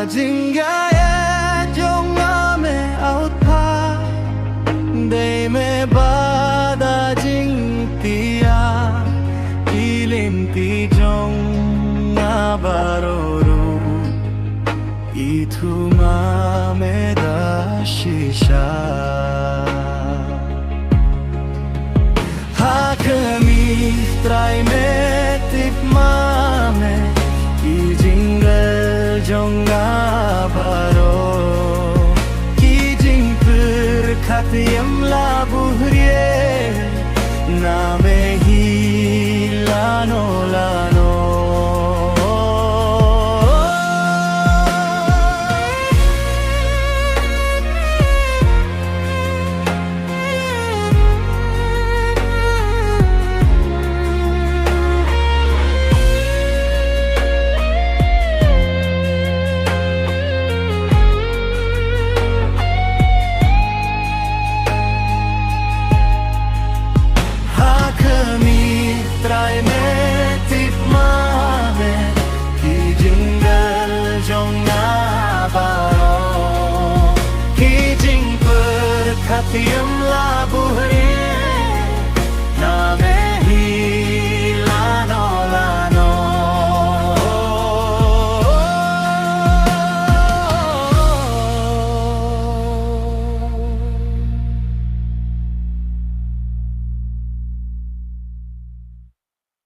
Jinggaya jong ame out pa Day me bada jing tia Ilim ti jong abaroro Itu mame da shisha Hakami try me tip mame Ki jingle jong abaro Ki jing perkatiam labuhrie Name hi lano lano Try me tip mame Ki jingle jong abaro Ki jing perkatiam la